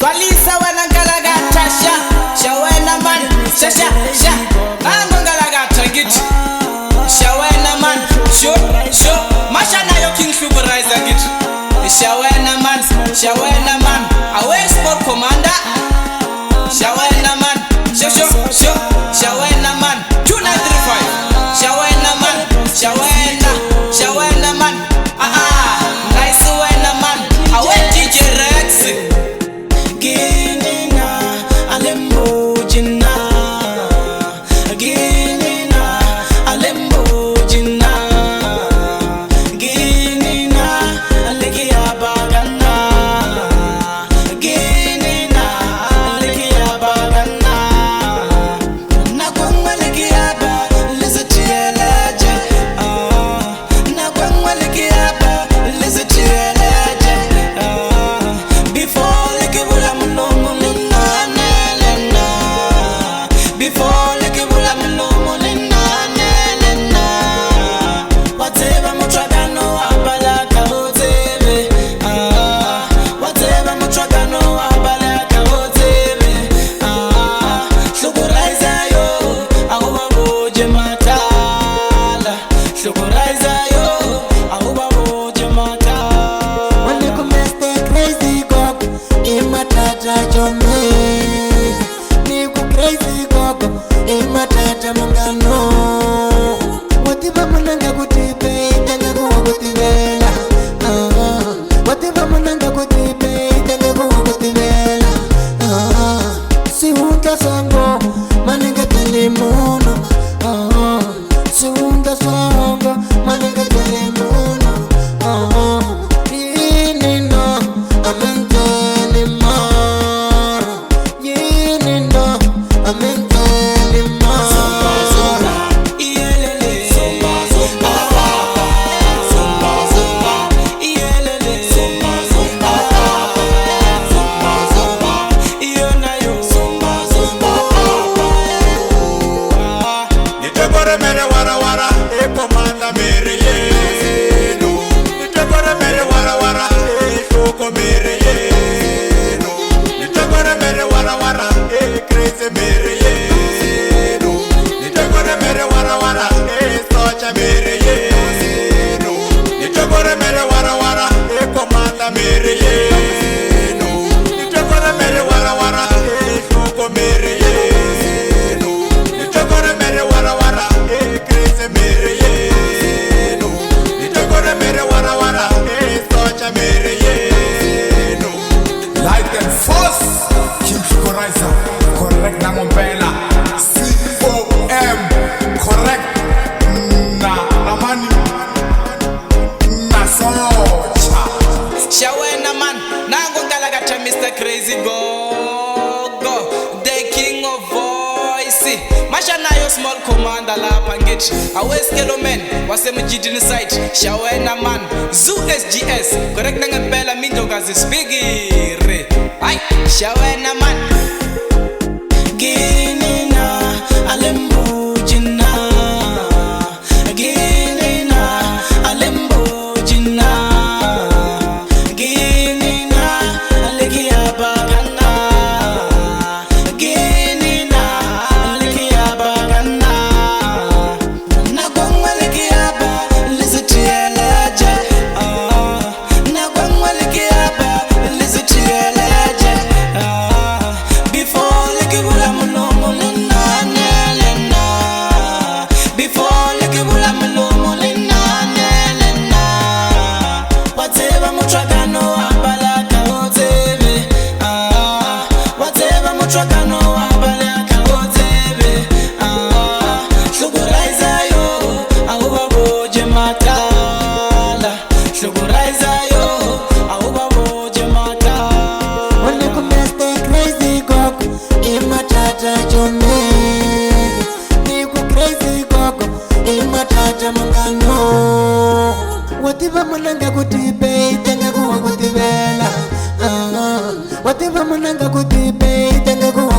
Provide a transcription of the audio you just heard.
Kwalisa wena ngalagata shawena man sha nango ngalagata ngithi shawena man sho mashana yo king supervisor ngithi shawena man awe sport commander shawena man sho shawena man 2935 shawena man nice wena man awe DJ Rex ginina alemojina ginina alemojina ginina alegia bagana ginina alegia bagana na kwangwa alegia ba lezetieleje na kwangwa alegia ba lezetieleje before lekebula munomo lenane lena before lekebula munomo lenane lena wateba mutragano abala kabotebe wateba mutragano abala kabotebe shukuraiza yo ahuba boje matala shukuraiza yo ahuba boje matala Wale kumeste crazy gogo imatata jome niku crazy gogo imatata mungano watiba munanga kutipe itanga kuwa kutibela watiba munanga kutipe itanga kuwa kutibela si hunda sango maninga telemono si hunda sango maninga telemono Yinino amentelima Yinino amentelima iyelele iyelele iyonayo Nitegore mere wara komanda mere yenu Nitegore mere wara shoko mere yenu Nitegore mere wara crazy mere yenu Nitegore mere wara socha mere yenu Nitegore mere wara komanda mere yenu Nitegore mere wara shoko mere yenu Nitegore mere wara crazy mere yenu Nitegore mere wara socha mere yenu Light and force King Supervisor correct na ngompela COM correct na amani na socha shawena man nango ngalagata Mr. Crazy Gogo the king of voice mashana yo small commander lapha ngithi aweskelo man wasemjidini side shawena man Zoo SGS correct ngempela mindokazi speakire ay shawena man ginina alembujina ginina alembujina ginina alegia bagana ginina alegia bagana na kwangwa alegia ba lezetieleje na kwangwa alegia ba lezetieleje before lekebula munomo lenane lena before lekebula munomo lenane lena wateba mutragano abala kabotebe wateba mutragano abala kabotebe shukuraiza yo ahuba boje matala shukuraiza yo ahuba boje matala Wale kumeste crazy gogo imatata jome niku crazy gogo imatata mungano watiba munanga kutipe itanga kuwa kutibela watiba munanga kutipe itanga kuwa